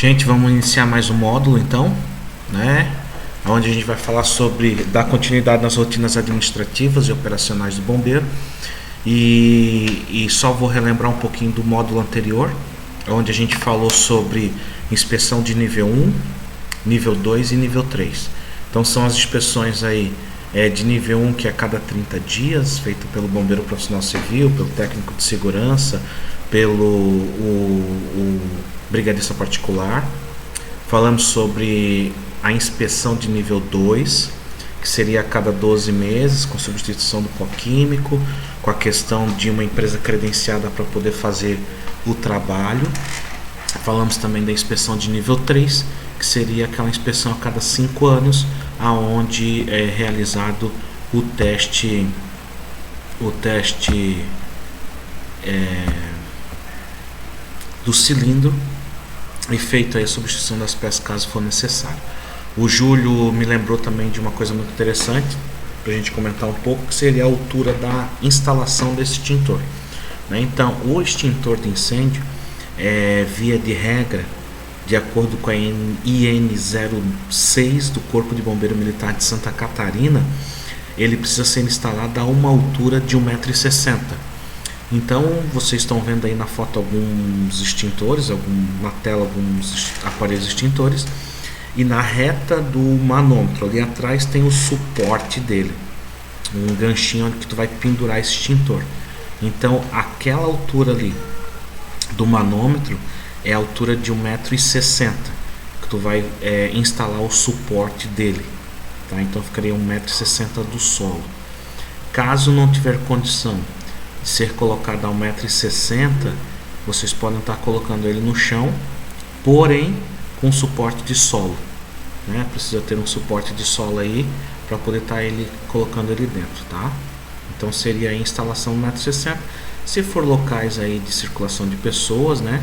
Gente, vamos iniciar mais um módulo então, né? Onde a gente vai falar sobre dar continuidade nas rotinas administrativas e operacionais do bombeiro. E só vou relembrar um pouquinho do módulo anterior, onde a gente falou sobre inspeção de nível 1, nível 2 e nível 3. Então são as inspeções aí de nível 1, que é a cada 30 dias, feito pelo bombeiro profissional civil, pelo técnico de segurança, pelo o brigadista particular. Falamos sobre a inspeção de nível 2, que seria a cada 12 meses, com substituição do pó químico, com a questão de uma empresa credenciada para poder fazer o trabalho. Falamos também da inspeção de nível 3, que seria aquela inspeção a cada 5 anos, aonde é realizado o teste do cilindro e feito aí a substituição das peças caso for necessário. O Júlio me lembrou também de uma coisa muito interessante para a gente comentar um pouco, que seria a altura da instalação desse extintor, né? Então, o extintor de incêndio, via de regra, de acordo com a IN 06 do Corpo de Bombeiro Militar de Santa Catarina, ele precisa ser instalado a uma altura de 1,60 m. Então, vocês estão vendo aí na foto alguns extintores, na tela alguns aparelhos extintores, e na reta do manômetro ali atrás tem o suporte dele, um ganchinho onde que tu vai pendurar esse extintor. Então, aquela altura ali do manômetro é a altura de 1,60 m que tu vai instalar o suporte dele, tá? Então ficaria 1,60 m do solo. Caso não tiver condição de ser colocado a 1,60 m, vocês podem estar colocando ele no chão, porém com suporte de solo, né? Precisa ter um suporte de solo aí para poder estar colocando ele dentro, tá? Então seria a instalação 1,60 m. Se for locais aí de circulação de pessoas, né,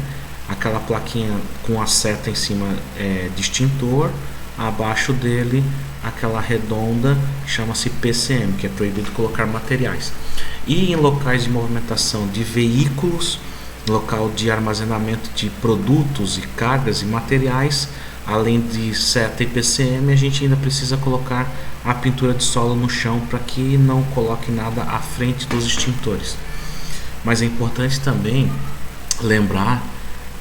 aquela plaquinha com a seta em cima de extintor, abaixo dele aquela redonda que chama-se PCM, que é proibido colocar materiais. E em locais de movimentação de veículos, local de armazenamento de produtos e cargas e materiais, além de seta e PCM, a gente ainda precisa colocar a pintura de solo no chão para que não coloque nada à frente dos extintores. Mas é importante também lembrar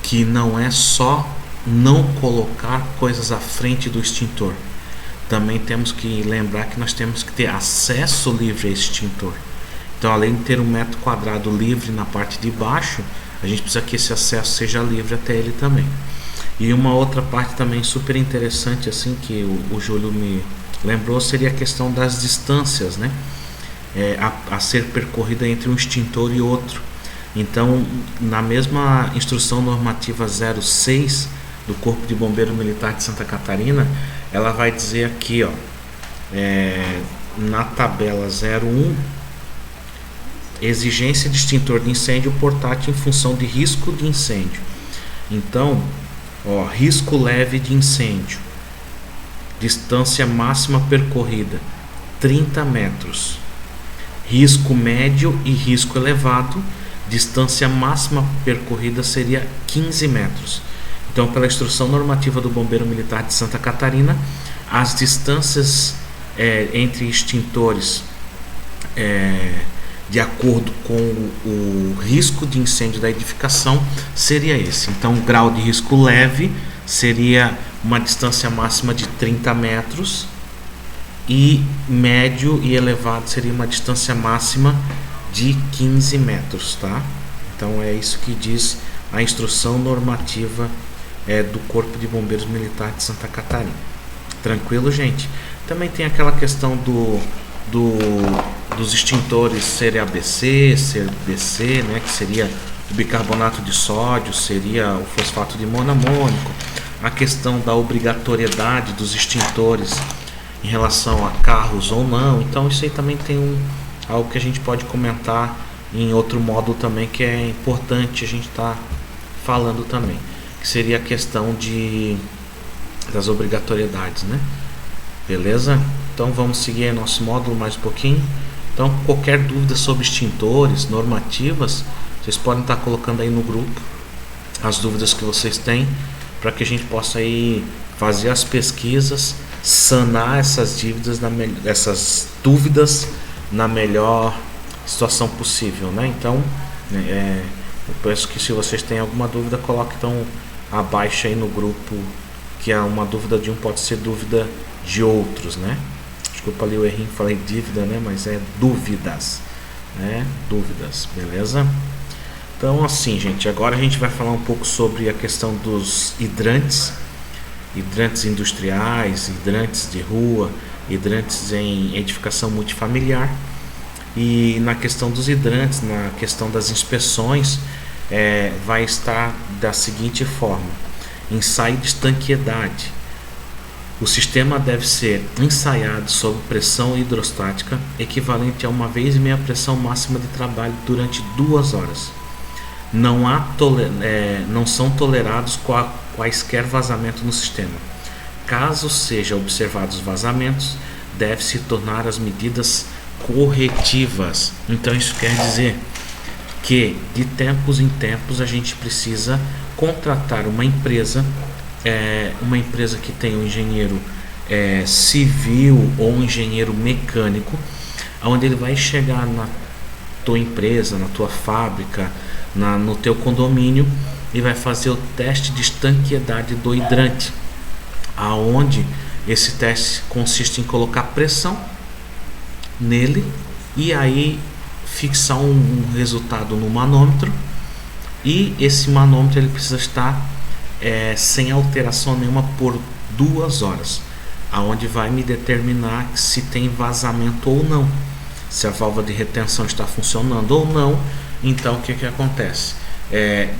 que não é só não colocar coisas à frente do extintor. Também temos que lembrar que nós temos que ter acesso livre a esse extintor. Então, além de ter 1 metro quadrado livre na parte de baixo, a gente precisa que esse acesso seja livre até ele também. E uma outra parte também super interessante, assim, que o Júlio me lembrou, seria a questão das distâncias, né? A ser percorrida entre um extintor e outro. Então, na mesma instrução normativa 06 do Corpo de Bombeiro Militar de Santa Catarina, ela vai dizer aqui, ó, na tabela 01, exigência de extintor de incêndio portátil em função de risco de incêndio. Então, ó, risco leve de incêndio, distância máxima percorrida 30 metros, risco médio e risco elevado, distância máxima percorrida seria 15 metros. Então, pela instrução normativa do Bombeiro Militar de Santa Catarina, as distâncias entre extintores de acordo com o risco de incêndio da edificação seria esse. Então, o grau de risco leve seria uma distância máxima de 30 metros e médio e elevado seria uma distância máxima de 15 metros, tá? Então é isso que diz a instrução normativa do Corpo de Bombeiros Militar de Santa Catarina. Tranquilo, gente? Também tem aquela questão dos extintores serem ABC, ser BC, né, que seria o bicarbonato de sódio, seria o fosfato de monoamônico, a questão da obrigatoriedade dos extintores em relação a carros ou não. Então isso aí também tem algo que a gente pode comentar em outro módulo também, que é importante a gente estar falando também, que seria a questão das obrigatoriedades, né? Beleza? Então vamos seguir nosso módulo mais um pouquinho. Então, qualquer dúvida sobre extintores, normativas, vocês podem estar colocando aí no grupo as dúvidas que vocês têm, para que a gente possa aí fazer as pesquisas, sanar essas essas dúvidas na melhor situação possível, né? Então, eu peço que se vocês têm alguma dúvida, coloque então abaixo aí no grupo, que é uma dúvida de um pode ser dúvida de outros, né? Desculpa ali o errinho, falei dívida, né? Mas é dúvidas, né? Dúvidas, beleza? Então assim, gente, agora a gente vai falar um pouco sobre a questão dos hidrantes industriais, hidrantes de rua, hidrantes em edificação multifamiliar. E na questão dos hidrantes, na questão das inspeções, vai estar da seguinte forma: ensaio de estanqueidade. O sistema deve ser ensaiado sob pressão hidrostática equivalente a 1,5 vezes a pressão máxima de trabalho durante 2 horas. Não são tolerados quaisquer vazamentos no sistema. Caso sejam observados vazamentos, deve-se tornar as medidas corretivas. Então isso quer dizer que de tempos em tempos a gente precisa contratar uma empresa que tem um engenheiro civil ou um engenheiro mecânico, onde ele vai chegar na tua empresa, na tua fábrica, no teu condomínio, e vai fazer o teste de estanqueidade do hidrante, aonde esse teste consiste em colocar pressão nele e aí fixar um resultado no manômetro, e esse manômetro ele precisa estar sem alteração nenhuma por 2 horas, aonde vai me determinar se tem vazamento ou não, se a válvula de retenção está funcionando ou não. Então o que acontece?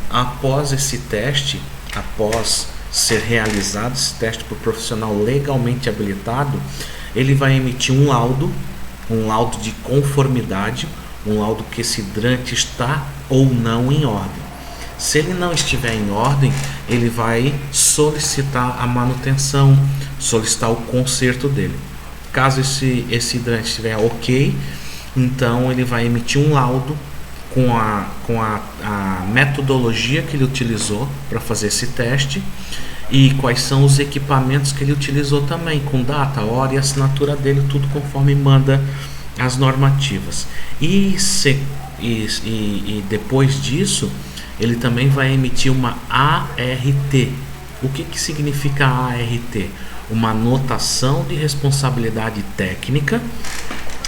Após esse teste, após ser realizado esse teste por profissional legalmente habilitado, ele vai emitir um laudo de conformidade, um laudo que esse hidrante está ou não em ordem. Se ele não estiver em ordem, ele vai solicitar a manutenção, solicitar o conserto dele. Caso esse hidrante estiver ok, então ele vai emitir um laudo com a metodologia que ele utilizou para fazer esse teste e quais são os equipamentos que ele utilizou também, com data, hora e assinatura dele, tudo conforme manda as normativas. E depois disso, ele também vai emitir uma ART. O que significa ART? Uma anotação de responsabilidade técnica.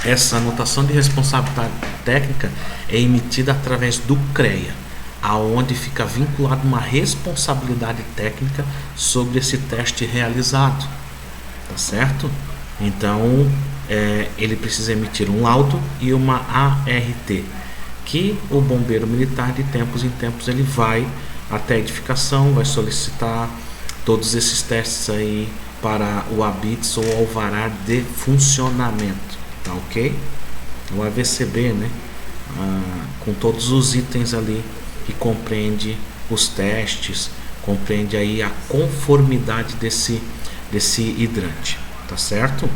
Essa anotação de responsabilidade técnica é emitida através do CREA, aonde fica vinculado uma responsabilidade técnica sobre esse teste realizado, tá certo? Então ele precisa emitir um laudo e uma ART, que o bombeiro militar de tempos em tempos ele vai até a edificação, vai solicitar todos esses testes aí para o ABITS ou alvará de funcionamento, tá ok? O AVCB, né? Com todos os itens ali que compreende os testes, compreende aí a conformidade desse hidrante, tá certo?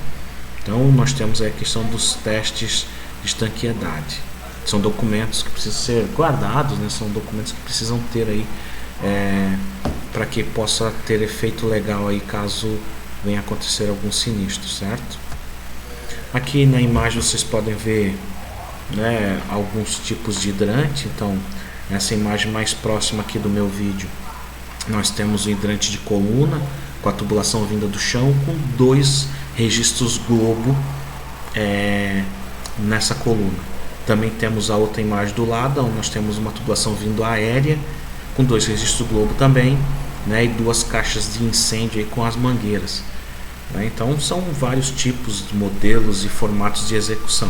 Então nós temos aí a questão dos testes de estanqueidade. São documentos que precisam ser guardados, né? São documentos que precisam ter aí para que possa ter efeito legal aí caso venha acontecer algum sinistro, certo? Aqui na imagem vocês podem ver, né, alguns tipos de hidrante. Então nessa imagem mais próxima aqui do meu vídeo nós temos o hidrante de coluna com a tubulação vinda do chão com 2 registros globo nessa coluna. Também temos a outra imagem do lado, onde nós temos uma tubulação vindo aérea com 2 registros globo também, né, e 2 caixas de incêndio aí com as mangueiras, né? Então são vários tipos de modelos e formatos de execução,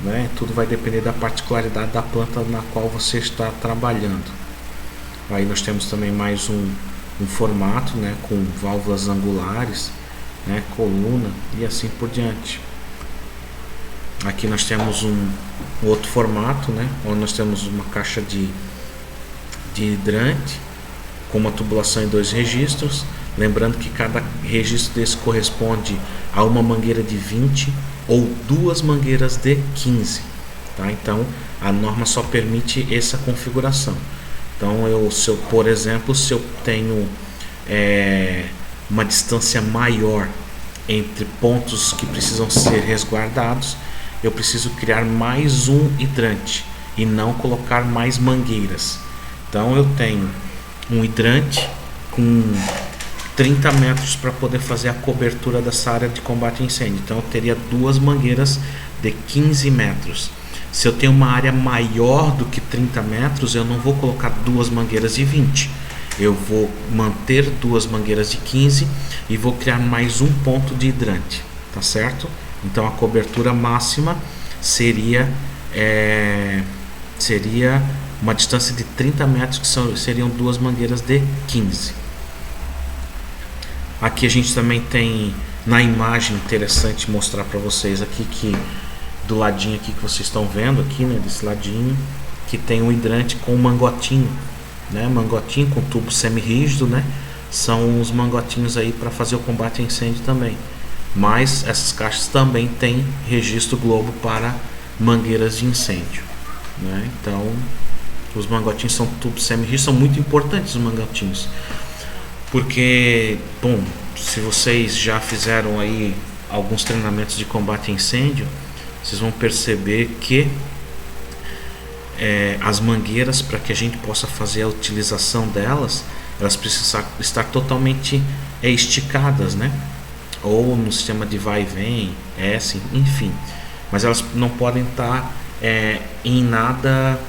né? Tudo vai depender da particularidade da planta na qual você está trabalhando. Aí nós temos também mais um formato, né, com válvulas angulares, né, coluna e assim por diante. Aqui nós temos um outro formato, né, onde nós temos uma caixa de hidrante com uma tubulação em 2 registros. Lembrando que cada registro desse corresponde a uma mangueira de 20 ou 2 mangueiras de 15, tá? Então a norma só permite essa configuração. Então por exemplo, se eu tenho uma distância maior entre pontos que precisam ser resguardados, eu preciso criar mais um hidrante e não colocar mais mangueiras. Então eu tenho um hidrante com 30 metros para poder fazer a cobertura dessa área de combate a incêndio. Então eu teria duas mangueiras de 15 metros. Se eu tenho uma área maior do que 30 metros, eu não vou colocar duas mangueiras de 20. Eu vou manter duas mangueiras de 15 e vou criar mais um ponto de hidrante, tá certo? Então a cobertura máxima seria uma distância de 30 metros, que seriam duas mangueiras de 15. Aqui a gente também tem na imagem, interessante mostrar para vocês aqui, que do ladinho aqui que vocês estão vendo aqui, né, desse ladinho, que tem um hidrante com mangotinho, né, mangotinho com tubo semi-rígido, né, são os mangotinhos aí para fazer o combate a incêndio também. Mas essas caixas também têm registro Globo para mangueiras de incêndio, né? Então os mangotinhos são tubos semi-rígidos, são muito importantes os mangotinhos, porque, bom, se vocês já fizeram aí alguns treinamentos de combate a incêndio, vocês vão perceber que as mangueiras, para que a gente possa fazer a utilização delas, elas precisam estar totalmente esticadas, né? Ou no sistema de vai e vem, enfim. Mas elas não podem estar em nada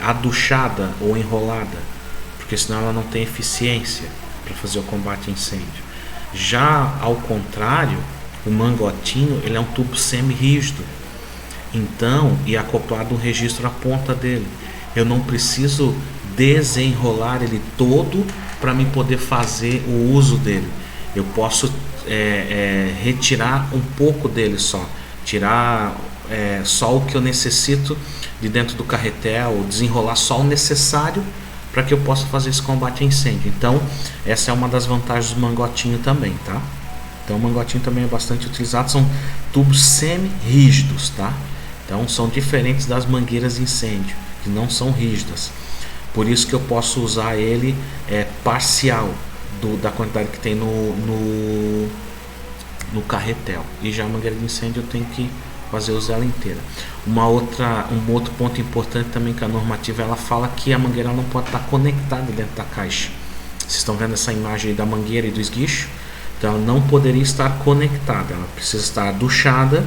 aduchada ou enrolada, porque senão ela não tem eficiência para fazer o combate a incêndio. Já ao contrário, o mangotinho, ele é um tubo semi-rígido, então, e acoplado um registro à ponta dele. Eu não preciso desenrolar ele todo para me poder fazer o uso dele. Eu posso retirar um pouco dele só, tirar só o que eu necessito de dentro do carretel, desenrolar só o necessário para que eu possa fazer esse combate a incêndio. Então essa é uma das vantagens do mangotinho também, tá? Então o mangotinho também é bastante utilizado, são tubos semi-rígidos, tá? Então são diferentes das mangueiras de incêndio, que não são rígidas. Por isso que eu posso usar ele parcial da quantidade que tem no carretel. E já a mangueira de incêndio eu tenho que usar ela inteira. Um outro ponto importante também, que a normativa ela fala que a mangueira não pode estar conectada dentro da caixa. Vocês estão vendo essa imagem aí da mangueira e do esguicho? Então ela não poderia estar conectada, ela precisa estar aduchada,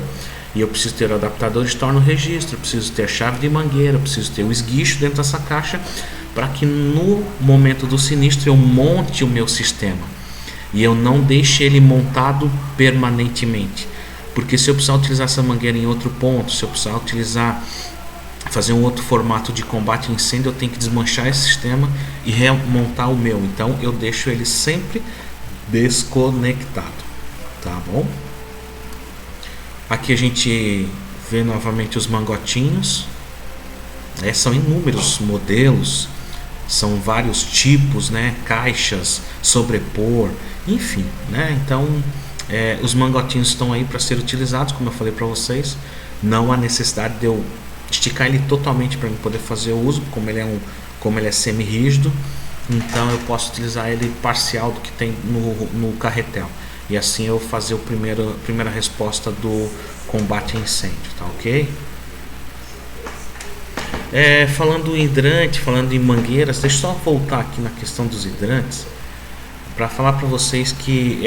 e eu preciso ter o adaptador de torno registro, eu preciso ter a chave de mangueira, eu preciso ter o esguicho dentro dessa caixa, para que no momento do sinistro eu monte o meu sistema e eu não deixe ele montado permanentemente. Porque se eu precisar utilizar essa mangueira em outro ponto, se eu precisar fazer um outro formato de combate a incêndio, eu tenho que desmanchar esse sistema e remontar o meu. Então eu deixo ele sempre desconectado, tá bom? Aqui a gente vê novamente os mangotinhos. São inúmeros modelos, são vários tipos, né? Caixas, sobrepor, enfim, né? Então os mangotinhos estão aí para ser utilizados, como eu falei para vocês. Não há necessidade de eu esticar ele totalmente para poder fazer o uso, como ele é semi-rígido. Então eu posso utilizar ele parcial do que tem no carretel, e assim eu fazer a primeira resposta do combate a incêndio, tá ok? Falando em hidrante, falando em mangueiras, deixa eu só voltar aqui na questão dos hidrantes para falar para vocês que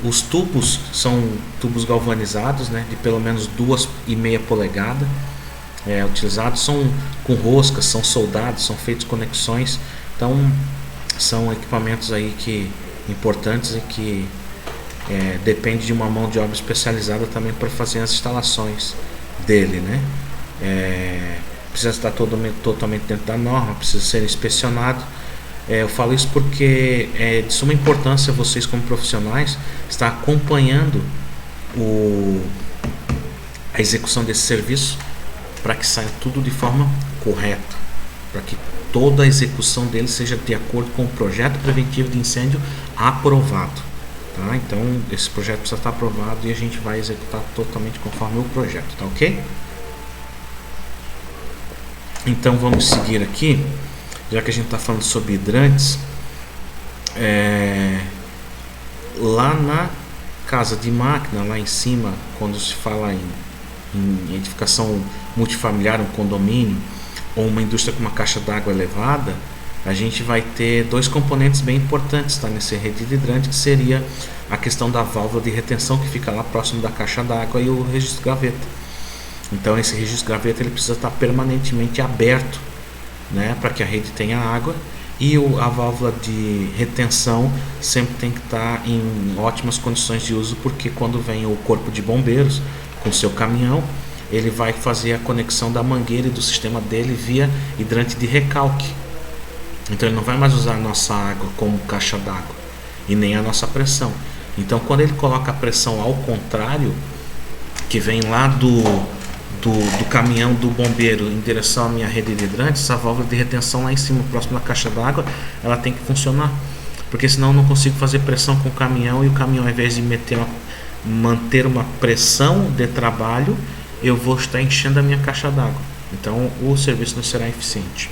os tubos são tubos galvanizados, né, de pelo menos 2,5 polegadas, utilizados, são com roscas, são soldados, são feitos conexões. Então são equipamentos aí importantes e que depende de uma mão de obra especializada também para fazer as instalações dele, né? Precisa estar totalmente dentro da norma, precisa ser inspecionado. Eu falo isso porque é de suma importância vocês, como profissionais, estar acompanhando a execução desse serviço, para que saia tudo de forma correta, para que toda a execução dele seja de acordo com o projeto preventivo de incêndio aprovado, tá? Então esse projeto precisa estar aprovado e a gente vai executar totalmente conforme o projeto, tá ok? Então vamos seguir aqui, já que a gente está falando sobre hidrantes. Lá na casa de máquina, lá em cima, quando se fala em edificação multifamiliar, um condomínio ou uma indústria com uma caixa d'água elevada, a gente vai ter dois componentes bem importantes, tá, nesse rede de hidrante, que seria a questão da válvula de retenção, que fica lá próximo da caixa d'água, e o registro gaveta. Então esse registro gaveta ele precisa estar permanentemente aberto, né, para que a rede tenha água, e a válvula de retenção sempre tem que estar em ótimas condições de uso, porque quando vem o corpo de bombeiros com seu caminhão, ele vai fazer a conexão da mangueira e do sistema dele via hidrante de recalque. Então ele não vai mais usar a nossa água como caixa d'água e nem a nossa pressão. Então quando ele coloca a pressão ao contrário, que vem lá do caminhão do bombeiro em direção à minha rede de hidrante, essa válvula de retenção lá em cima, próximo da caixa d'água, ela tem que funcionar, porque senão eu não consigo fazer pressão com o caminhão, e o caminhão, ao invés de manter uma pressão de trabalho, eu vou estar enchendo a minha caixa d'água. Então o serviço não será eficiente.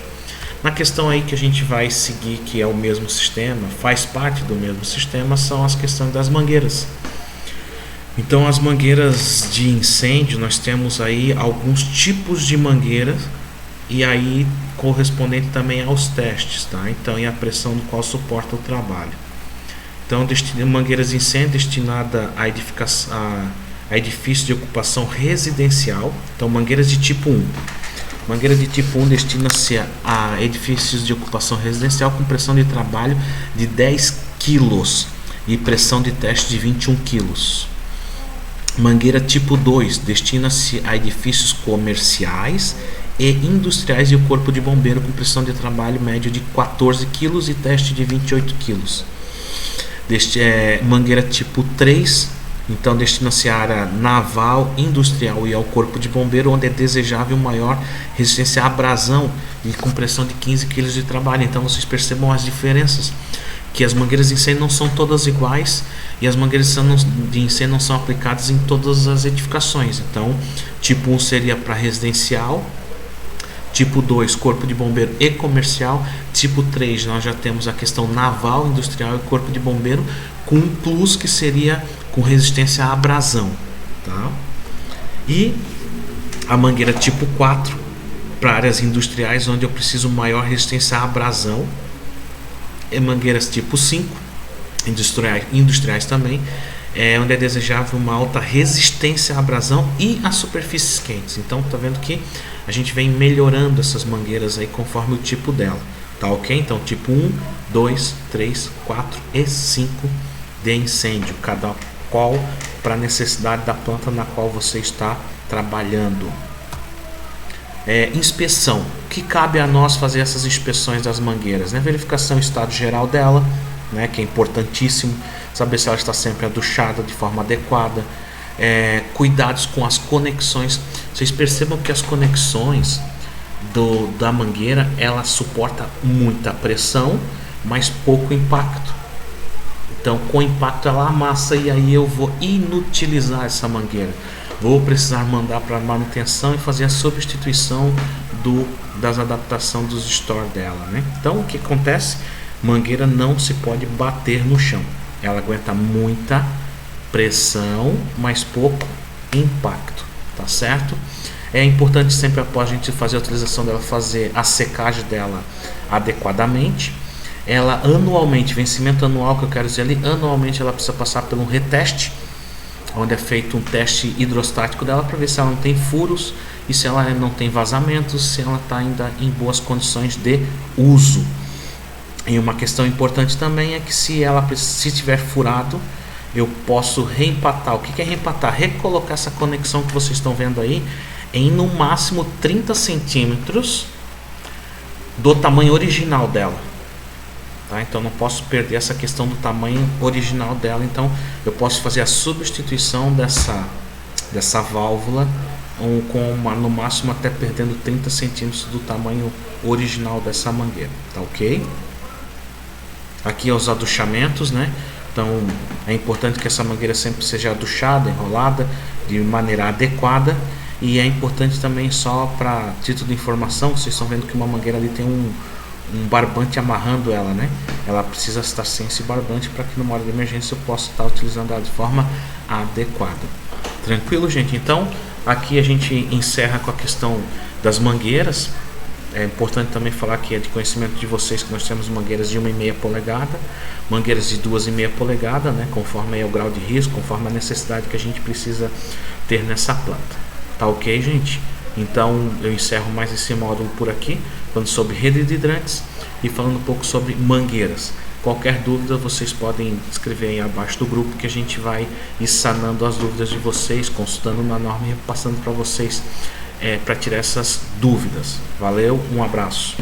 Na questão aí que a gente vai seguir, que é o mesmo sistema, faz parte do mesmo sistema, são as questões das mangueiras. Então as mangueiras de incêndio, nós temos aí alguns tipos de mangueiras, e aí correspondente também aos testes, tá? Então, e a pressão do qual suporta o trabalho. Então, mangueiras de incêndio destinada a edifícios de ocupação residencial. Então, mangueiras de tipo 1. Mangueira de tipo 1 destina-se a edifícios de ocupação residencial com pressão de trabalho de 10 kg e pressão de teste de 21 kg. Mangueira tipo 2 destina-se a edifícios comerciais e industriais e o corpo de bombeiro com pressão de trabalho médio de 14 kg e teste de 28 kg. Mangueira tipo 3, então destina-se à área naval, industrial e ao corpo de bombeiro, onde é desejável maior resistência à abrasão e com pressão de 15 kg de trabalho. Então vocês percebam as diferenças, que as mangueiras de incêndio não são todas iguais, e as mangueiras de incêndio não são aplicadas em todas as edificações. Então, tipo 1 seria para residencial, tipo 2, corpo de bombeiro e comercial, tipo 3, nós já temos a questão naval, industrial e corpo de bombeiro, com um plus que seria com resistência à abrasão, tá? E a mangueira tipo 4, para áreas industriais, onde eu preciso maior resistência à abrasão, e mangueiras tipo 5, industriais também, onde é desejável uma alta resistência à abrasão e a superfícies quentes. Então tá vendo que a gente vem melhorando essas mangueiras aí conforme o tipo dela, tá ok? Então tipo 1, 2, 3, 4 e 5 de incêndio, cada qual para a necessidade da planta na qual você está trabalhando. Inspeção. O que cabe a nós fazer essas inspeções das mangueiras, né? Verificação do estado geral dela, né? Que é importantíssimo, saber se ela está sempre aduchada de forma adequada, cuidados com as conexões. Vocês percebam que as conexões da mangueira, ela suporta muita pressão, mas pouco impacto. Então com impacto ela amassa, e aí eu vou inutilizar essa mangueira, vou precisar mandar para manutenção e fazer a substituição das adaptações dos store dela, né? Então o que acontece? Mangueira não se pode bater no chão, ela aguenta muita pressão, mas pouco impacto, tá certo? É importante sempre, após a gente fazer a utilização dela, fazer a secagem dela adequadamente. Ela anualmente, vencimento anual, que eu quero dizer ali, anualmente ela precisa passar por um reteste, onde é feito um teste hidrostático dela para ver se ela não tem furos e se ela não tem vazamentos, se ela está ainda em boas condições de uso. E uma questão importante também é que se estiver furado, eu posso reempatar. O que é reempatar? Recolocar essa conexão que vocês estão vendo aí em no máximo 30 centímetros do tamanho original dela. Tá? Então não posso perder essa questão do tamanho original dela. Então eu posso fazer a substituição dessa válvula no máximo até perdendo 30 centímetros do tamanho original dessa mangueira, tá ok? Aqui os aduchamentos, né? Então é importante que essa mangueira sempre seja aduchada, enrolada de maneira adequada. E é importante também, só para título de informação, vocês estão vendo que uma mangueira ali tem um barbante amarrando ela, né? Ela precisa estar sem esse barbante para que numa hora de emergência eu possa estar utilizando ela de forma adequada. Tranquilo, gente? Então, aqui a gente encerra com a questão das mangueiras. É importante também falar que é de conhecimento de vocês que nós temos mangueiras de 1,5 polegada, mangueiras de 2,5 polegadas, né? Conforme aí o grau de risco, conforme a necessidade que a gente precisa ter nessa planta. Tá ok, gente? Então eu encerro mais esse módulo por aqui, falando sobre rede de hidrantes e falando um pouco sobre mangueiras. Qualquer dúvida vocês podem escrever aí abaixo do grupo, que a gente vai ir sanando as dúvidas de vocês, consultando uma norma e passando para vocês para tirar essas dúvidas. Valeu, um abraço.